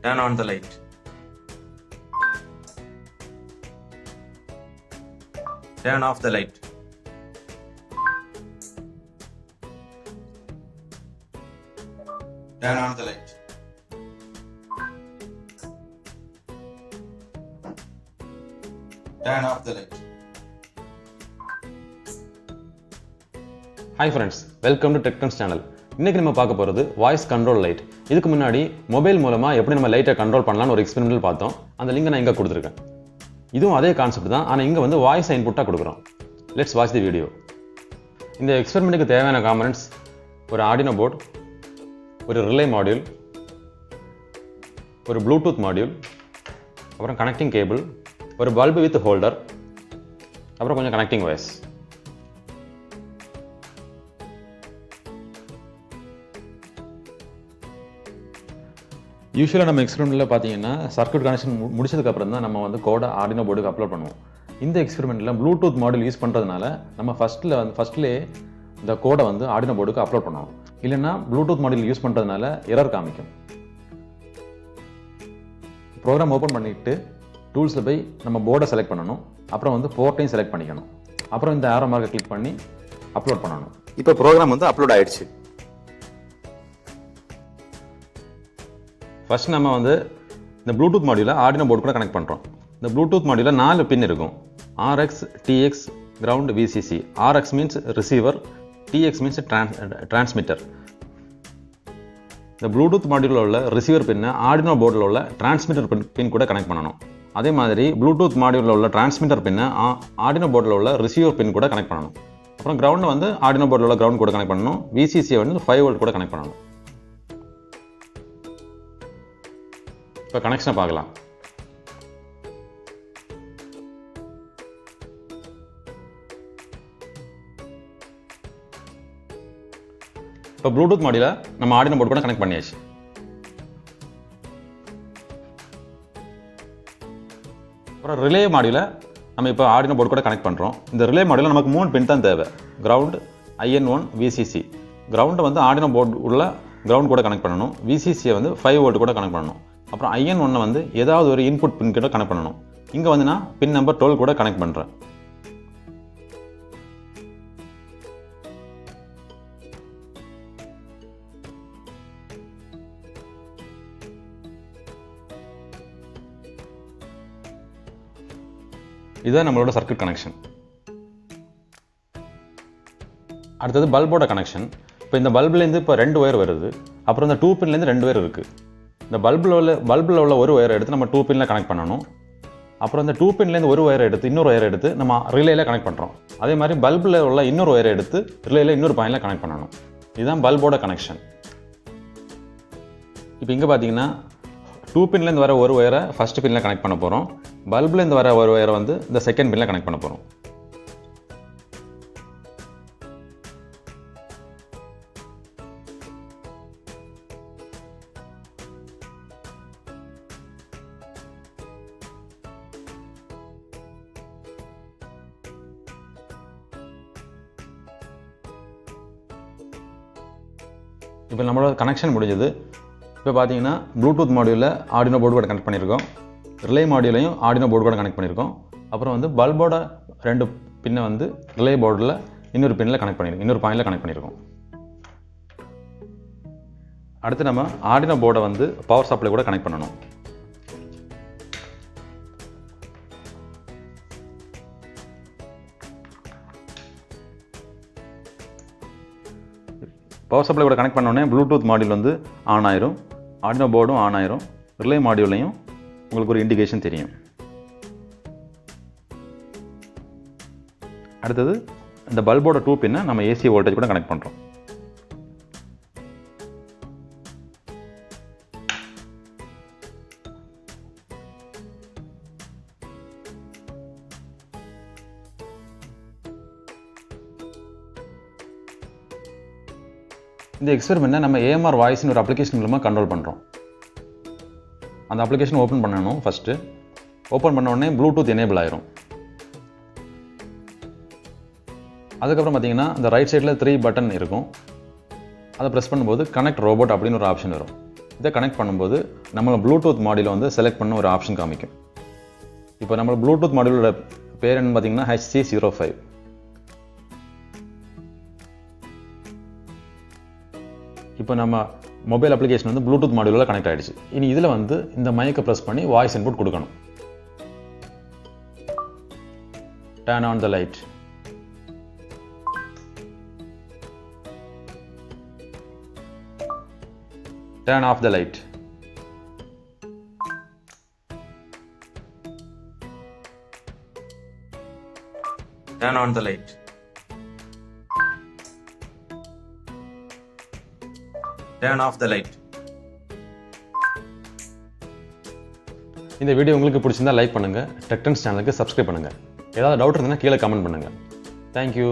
Turn on the light. Turn off the light. Turn on the light. Turn off the light. Hi friends, welcome to techtons channel. இன்றைக்கி நம்ம பார்க்க போகிறது voice control light. இதுக்கு முன்னாடி mobile மூலமாக எப்படி நம்ம லைட்டை கண்ட்ரோல் பண்ணலான்னு ஒரு எக்ஸ்பெரிமெண்டல் பார்த்தோம். அந்த லிங்கை நான் இங்கே கொடுத்துருக்கேன். இதுவும் அதே கான்செப்ட் தான், ஆனால் இங்கே வந்து வாய்ஸ் இன்புட்டாக கொடுக்குறோம். Let's watch the video. இந்த எக்ஸ்பெரிமெண்ட்டுக்கு தேவையான காம்பனன்ட்ஸ்: ஒரு ஆர்டினோ போர்டு, ஒரு ரிலே மாடியூல், ஒரு ப்ளூடூத் மாடியூல், அப்புறம் கனெக்டிங் கேபிள், ஒரு பல்பு வித் ஹோல்டர், அப்புறம் கொஞ்சம் கனெக்டிங் ஒயர்ஸ். யூஸ்வலாக நம்ம எக்ஸ்பெரிமெண்ட்டில் பார்த்தீங்கன்னா சர்க்யூட் கனெக்ஷன் முடிச்சதுக்கப்புறம் தான் நம்ம வந்து கோடை ஆர்டினோ போர்டுக்கு அப்லோட் பண்ணுவோம். இந்த எக்ஸ்பெரிமெண்ட்டில் ப்ளூடூத் மாடியூல் யூஸ் பண்ணுறதுனால நம்ம ஃபஸ்ட்லேயே இந்த கோடை வந்து ஆர்டினோ போர்டுக்கு அப்லோட் பண்ணுவோம். இல்லைன்னா ப்ளூடூத் மாடியூல் யூஸ் பண்ணுறதுனால எரர் காமிக்கும். ப்ரோக்ராம் ஓப்பன் பண்ணிவிட்டு டூல்ஸில் போய் நம்ம போர்டை செலக்ட் பண்ணணும். அப்புறம் வந்து போர்ட்டையும் செலக்ட் பண்ணிக்கணும். அப்புறம் இந்த ஆரோ மார்க்கை கிளிக் பண்ணி அப்லோட் பண்ணணும். இப்போ ப்ரோக்ராம் வந்து அப்லோட் ஆயிடுச்சு. ஃபர்ஸ்ட் நம்ம வந்து இந்த ப்ளூடூத் மாடியூலை ஆர்டினோ போர்டு கூட கனெக்ட் பண்ணுறோம். இந்த ப்ளூடூத் மாடியூலில் 4 பின் இருக்கும்: RX, TX, ground, VCC. RX means receiver, TX means transmitter. இந்த ப்ளூடூத் மாடியூலில் உள்ள ரிசீவர் பின்னை ஆர்டினோ போர்டில் உள்ள டிரான்ஸ்மிட்டர் பின் கூட கனெக்ட் பண்ணணும். அதே மாதிரி ப்ளூடூத் மாடியூலில் உள்ள டிரான்ஸ்மிட்டர் பின்னை ஆர்டினோ போர்டில் உள்ள ரிசீவர் பின் கூட கனெக்ட் பண்ணணும். அப்புறம் கிரவுண்டை வந்து ஆர்டினோ போர்டில் உள்ள கிரவுண்ட் கூட கனெக்ட் பண்ணணும். VCC வந்து 5 வோல்ட் கூட கனெக்ட் பண்ணணும். இப்போ கனெக்ஷனை பார்க்கலாம். இப்போ ப்ளூடூத் மாடியூலை நம்ம ஆர்டினோ போர்டு கூட கனெக்ட் பண்ணியாச்சு. அப்புறம் ரிலே மாடியூலை நம்ம இப்போ ஆர்டினோ போர்டு கூட கனெக்ட் பண்ணுறோம். இந்த ரிலே மாடியூலில் நமக்கு 3 பின் தான் தேவை: கிரவுண்ட், IN1, VCC. கிரவுண்டை வந்து ஆர்டினோ போர்டு உள்ள கிரவுண்ட் கூட கனெக்ட் பண்ணணும். VCCயை வந்து 5 வோல்ட் கூட கனெக்ட் பண்ணணும். அப்புறம் IN1 வந்து ஏதாவது ஒரு இன்புட் பின் கூட கனெக்ட் பண்ணணும். இங்கே வந்து நான் பின் நம்பர் 12 கூட கனெக்ட் பண்ணுறேன். இதுதான் நம்மளோட சர்க்யூட் கனெக்ஷன். அடுத்தது பல்போட கனெக்ஷன். இப்போ இந்த பல்புலேருந்து இப்போ 2 ஒயர் வருது. அப்புறம் இந்த 2 பின்லேருந்து 2 ஒயர் இருக்குது. இந்த பல்பில் உள்ள ஒரு ஒயரை எடுத்து நம்ம 2 பின்ல கனெக்ட் பண்ணணும். அப்புறம் இந்த 2 பின்லேருந்து ஒரு ஒயரை எடுத்து இன்னொரு ஒயரை எடுத்து நம்ம ரிலேயில் கனெக்ட் பண்ணுறோம். அதே மாதிரி பல்பில் உள்ள இன்னொரு ஒயரை எடுத்து ரிலேயில் இன்னொரு பாயிண்டில் கனெக்ட் பண்ணணும். இதுதான் பல்போட கனெக்ஷன். இப்போ இங்கே பார்த்தீங்கன்னா 2 பின்லேருந்து வர ஒரு ஒயரை ஃபஸ்ட் பின்னில் கனெக்ட் பண்ண போகிறோம். பல்புலேருந்து வர ஒரு ஒயரை வந்து இந்த செகண்ட் பின்னில் கனெக்ட் பண்ண போகிறோம். இப்போ நம்மளோட கனெக்ஷன் முடிஞ்சது. இப்போ பார்த்தீங்கன்னா ப்ளூடூத் மாடியூலில் ஆர்டினோ போர்டு கூட கனெக்ட் பண்ணியிருக்கோம். ரிலே மாடியூலையும் ஆர்டினோ போர்டு கூட கனெக்ட் பண்ணியிருக்கோம். அப்புறம் வந்து பல்போட 2 பின்னை வந்து ரிலே போர்டில் இன்னொரு பின்னில் கனெக்ட் பண்ணியிருக்கோம், இன்னொரு பாயிண்டில் கனெக்ட் பண்ணியிருக்கோம். அடுத்து நம்ம ஆர்டினோ போர்டை வந்து பவர் சப்ளை கூட கனெக்ட் பண்ணணும். பவர் சப்ளை கூட கனெக்ட் பண்ணோடனே ப்ளூடூத் மாடியூல் வந்து ஆன் ஆயிரும், ஆர்டினோ போர்டும் ஆன் ஆயிரும், ரிலே மாடியூலையும் உங்களுக்கு ஒரு இண்டிகேஷன் தெரியும். அடுத்தது இந்த பல்போட 2 பின்னை நம்ம AC வோல்டேஜ் கூட கனெக்ட் பண்ணுறோம். இந்த எக்ஸ்பெரிமெண்ட்டை நம்ம AMR வாய்ஸ்னு ஒரு அப்ளிகேஷன் மூலமாக கண்ட்ரோல் பண்ணுறோம். அந்த அப்ளிகேஷன் ஓப்பன் பண்ணணும். ஃபஸ்ட்டு ஓப்பன் பண்ண உடனே ப்ளூடூத் எனேபிள் ஆயிரும். அதுக்கப்புறம் பார்த்தீங்கன்னா இந்த ரைட் சைடில் 3 பட்டன் இருக்கும். அதை ப்ரெஸ் பண்ணும்போது கனெக்ட் ரோபோட் அப்படின்னு ஒரு ஆப்ஷன் வரும். இதை கனெக்ட் பண்ணும்போது நம்ம ப்ளூடூத் மாடியூலை வந்து செலக்ட் பண்ண ஒரு ஆப்ஷன் காமிக்கும். இப்போ நம்ம ப்ளூடூத் மாடியூலோட பேர் என்னன்னு பார்த்தீங்கன்னா HC05. இப்போ நம்ம மொபைல் அப்ளிகேஷன் வந்து ப்ளூடூத் மாடியூலில் கனெக்ட் ஆகிடுச்சு. இனி இதில் வந்து இந்த மைக்கை ப்ரெஸ் பண்ணி வாய்ஸ் இன்புட் கொடுக்கணும். Turn on the light. Turn off the light. Turn on the light. Turn off the light. இந்த வீடியோ உங்களுக்கு பிடிச்சிருந்தா லைக் பண்ணுங்க, டெக் ட்ரெண்ட்ஸ் சேனலுக்கு சப்ஸ்கிரைப் பண்ணுங்க. ஏதாவது டவுட் இருந்தால் கீழே கமெண்ட் பண்ணுங்க. தேங்க்யூ.